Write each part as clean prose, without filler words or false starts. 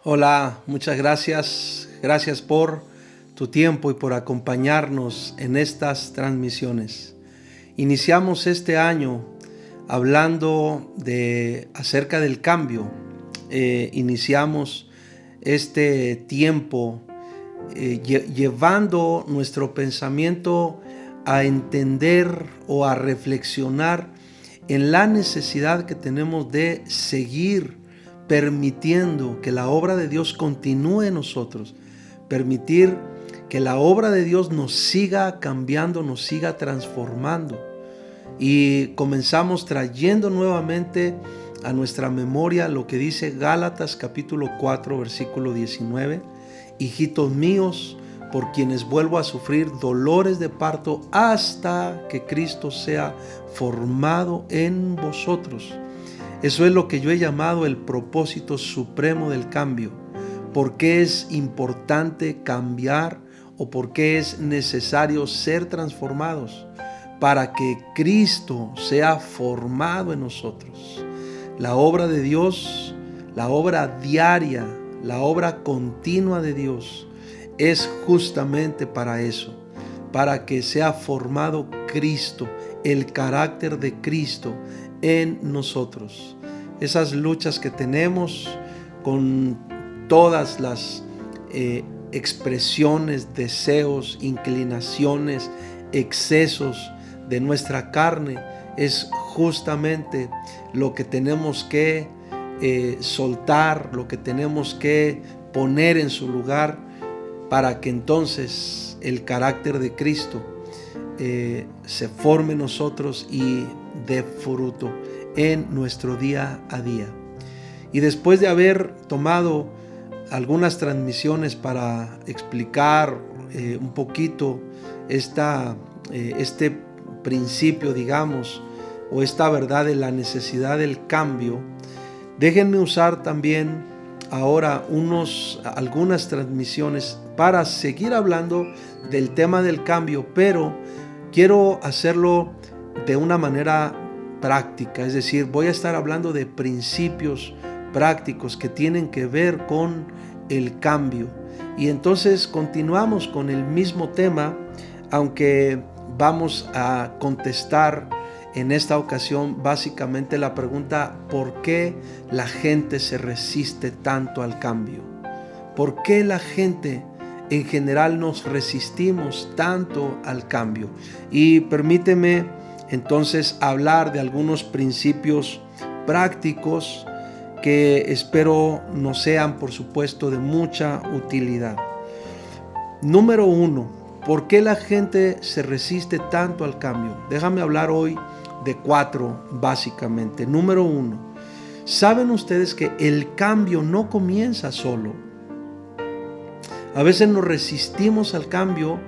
Hola, muchas gracias. Gracias por tu tiempo y por acompañarnos en estas transmisiones. Iniciamos este año hablando acerca del cambio. Iniciamos este tiempo llevando nuestro pensamiento a entender o a reflexionar en la necesidad que tenemos de seguir permitiendo que la obra de Dios continúe en nosotros, permitir que la obra de Dios nos siga cambiando, nos siga transformando. Y comenzamos trayendo nuevamente a nuestra memoria lo que dice Gálatas capítulo 4 versículo 19: hijitos míos, por quienes vuelvo a sufrir dolores de parto hasta que Cristo sea formado en vosotros. Eso es lo que yo he llamado el propósito supremo del cambio. ¿Por qué es importante cambiar o por qué es necesario ser transformados? Para que Cristo sea formado en nosotros. La obra de Dios, la obra diaria, la obra continua de Dios es justamente para eso, para que sea formado Cristo, el carácter de Cristo en nosotros. Esas luchas que tenemos con todas las expresiones, deseos, inclinaciones, excesos de nuestra carne, es justamente lo que tenemos que soltar, lo que tenemos que poner en su lugar, para que entonces el carácter de Cristo se forme en nosotros y dé fruto en nuestro día a día. Y después de haber tomado algunas transmisiones para explicar un poquito este principio, digamos, o esta verdad de la necesidad del cambio. Déjenme usar también ahora algunas transmisiones para seguir hablando del tema del cambio, pero quiero hacerlo de una manera práctica, es decir, voy a estar hablando de principios prácticos que tienen que ver con el cambio. Y entonces continuamos con el mismo tema, aunque vamos a contestar en esta ocasión básicamente la pregunta: ¿por qué la gente se resiste tanto al cambio? ¿Por qué la gente en general nos resistimos tanto al cambio? Y permíteme entonces hablar de algunos principios prácticos que espero nos sean, por supuesto, de mucha utilidad. Número 1, ¿por qué la gente se resiste tanto al cambio? Déjame hablar hoy de 4 básicamente. Número 1, ¿saben ustedes que el cambio no comienza solo? A veces nos resistimos al cambio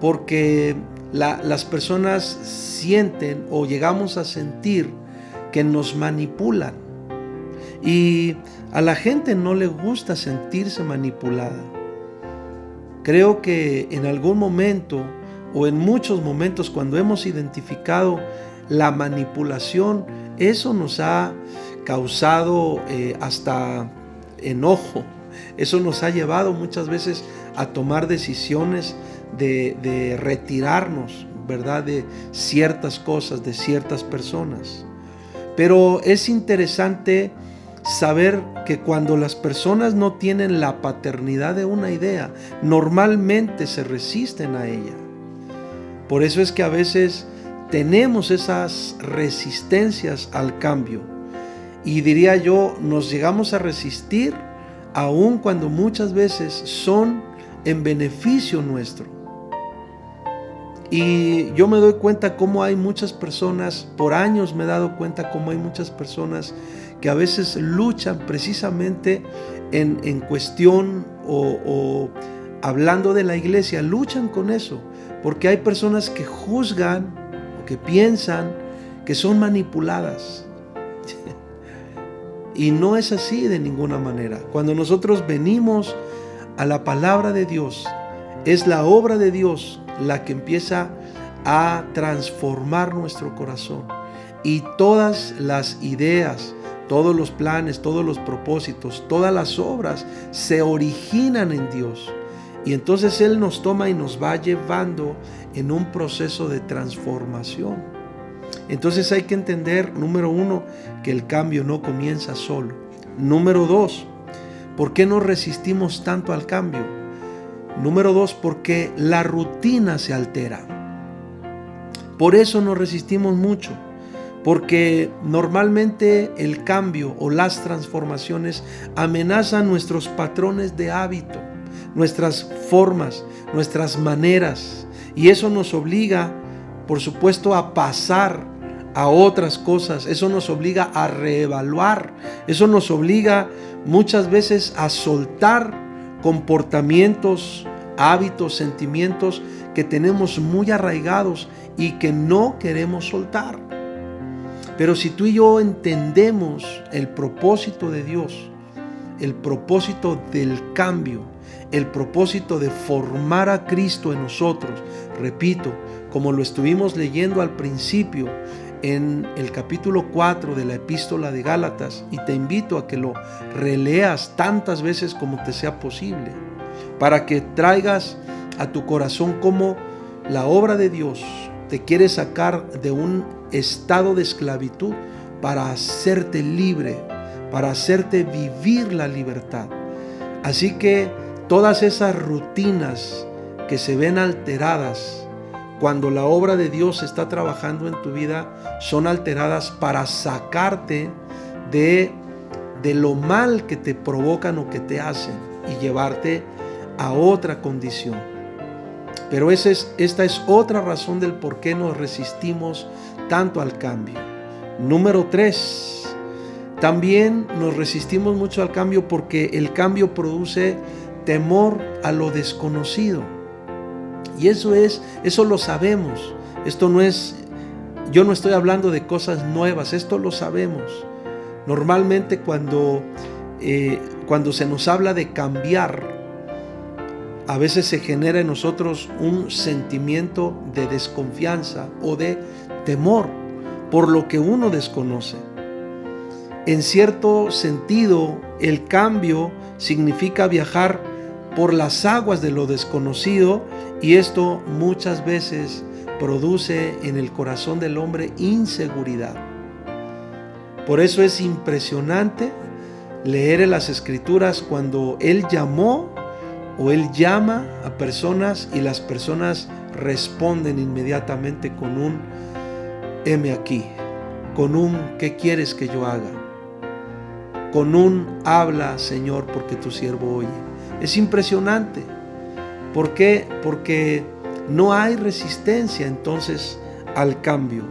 porque las personas sienten o llegamos a sentir que nos manipulan. Y a la gente no le gusta sentirse manipulada. Creo que en algún momento o en muchos momentos, cuando hemos identificado la manipulación, eso nos ha causado hasta enojo. Eso nos ha llevado muchas veces a tomar decisiones de retirarnos, ¿verdad?, de ciertas cosas, de ciertas personas. Pero es interesante saber que cuando las personas no tienen la paternidad de una idea, normalmente se resisten a ella. Por eso es que a veces tenemos esas resistencias al cambio. Y diría yo, nos llegamos a resistir aun cuando muchas veces son en beneficio nuestro. Y yo me doy cuenta cómo hay muchas personas, por años me he dado cuenta cómo hay muchas personas que a veces luchan precisamente en cuestión o hablando de la iglesia, luchan con eso, porque hay personas que juzgan o que piensan que son manipuladas. Y no es así de ninguna manera. Cuando nosotros venimos a la palabra de Dios, es la obra de Dios la que empieza a transformar nuestro corazón. Y todas las ideas, todos los planes, todos los propósitos, todas las obras se originan en Dios. Y entonces Él nos toma y nos va llevando en un proceso de transformación. Entonces hay que entender, número 1, que el cambio no comienza solo. Número 2, ¿por qué nos resistimos tanto al cambio? Número 2, porque la rutina se altera. Por eso nos resistimos mucho, porque normalmente el cambio o las transformaciones amenazan nuestros patrones de hábito, nuestras formas, nuestras maneras, y eso nos obliga, por supuesto, a pasar a otras cosas. Eso nos obliga a reevaluar, eso nos obliga muchas veces a soltar comportamientos, hábitos, sentimientos que tenemos muy arraigados y que no queremos soltar. Pero si tú y yo entendemos el propósito de Dios, el propósito del cambio, el propósito de formar a Cristo en nosotros, repito, como lo estuvimos leyendo al principio en el capítulo 4 de la epístola de Gálatas, y te invito a que lo releas tantas veces como te sea posible, para que traigas a tu corazón cómo la obra de Dios te quiere sacar de un estado de esclavitud para hacerte libre, para hacerte vivir la libertad. Así que todas esas rutinas que se ven alteradas cuando la obra de Dios está trabajando en tu vida, son alteradas para sacarte de lo mal que te provocan o que te hacen y llevarte a otra condición. Pero esta es otra razón del por qué nos resistimos tanto al cambio. Número 3, También nos resistimos mucho al cambio porque el cambio produce temor a lo desconocido. Y eso lo sabemos. Yo no estoy hablando de cosas nuevas, esto lo sabemos. Normalmente cuando se nos habla de cambiar, a veces se genera en nosotros un sentimiento de desconfianza o de temor por lo que uno desconoce. En cierto sentido, el cambio significa viajar por las aguas de lo desconocido, y esto muchas veces produce en el corazón del hombre inseguridad. Por eso es impresionante leer en las Escrituras cuando Él llamó o Él llama a personas y las personas responden inmediatamente con un heme aquí, con un ¿qué quieres que yo haga? Con un habla, Señor, porque tu siervo oye. Es impresionante. ¿Por qué? Porque no hay resistencia entonces al cambio.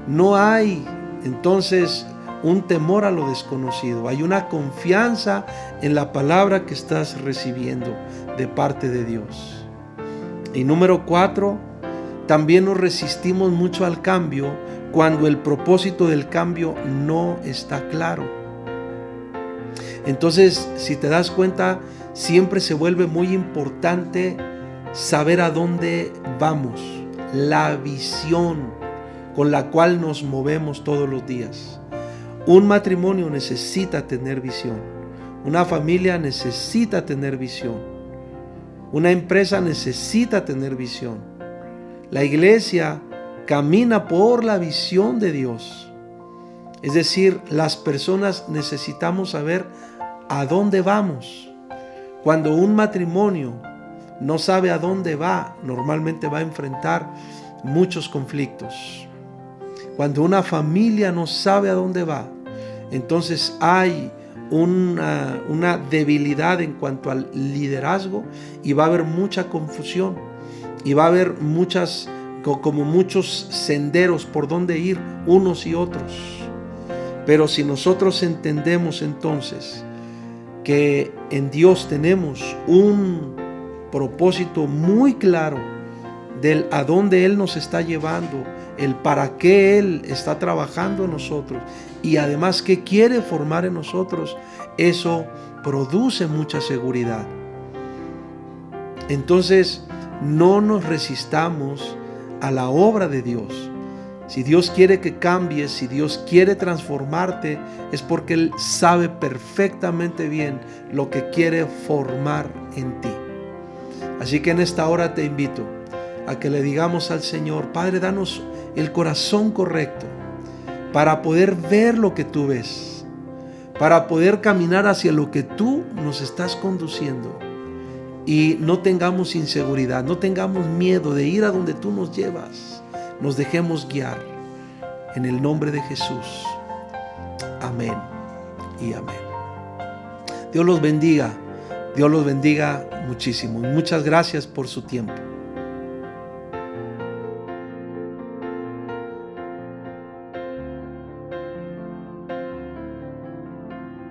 No hay entonces un temor a lo desconocido. Hay una confianza en la palabra que estás recibiendo de parte de Dios. Y número 4, también nos resistimos mucho al cambio cuando el propósito del cambio no está claro. Entonces, si te das cuenta, siempre se vuelve muy importante saber a dónde vamos, la visión con la cual nos movemos todos los días. Un matrimonio necesita tener visión, una familia necesita tener visión, una empresa necesita tener visión. La iglesia camina por la visión de Dios. Es decir, las personas necesitamos saber a dónde vamos. Cuando un matrimonio no sabe a dónde va, normalmente va a enfrentar muchos conflictos. Cuando una familia no sabe a dónde va, entonces hay una debilidad en cuanto al liderazgo, y va a haber mucha confusión, y va a haber muchos senderos por donde ir unos y otros. Pero si nosotros entendemos entonces que en Dios tenemos un propósito muy claro del a dónde Él nos está llevando, el para qué Él está trabajando en nosotros y además qué quiere formar en nosotros, eso produce mucha seguridad. Entonces, no nos resistamos a la obra de Dios. Si Dios quiere que cambies, si Dios quiere transformarte, es porque Él sabe perfectamente bien lo que quiere formar en ti. Así que en esta hora te invito a que le digamos al Señor: Padre, danos el corazón correcto para poder ver lo que tú ves, para poder caminar hacia lo que tú nos estás conduciendo, y no tengamos inseguridad, no tengamos miedo de ir a donde tú nos llevas. Nos dejemos guiar en el nombre de Jesús. Amén y amén. Dios los bendiga muchísimo. Muchas gracias por su tiempo.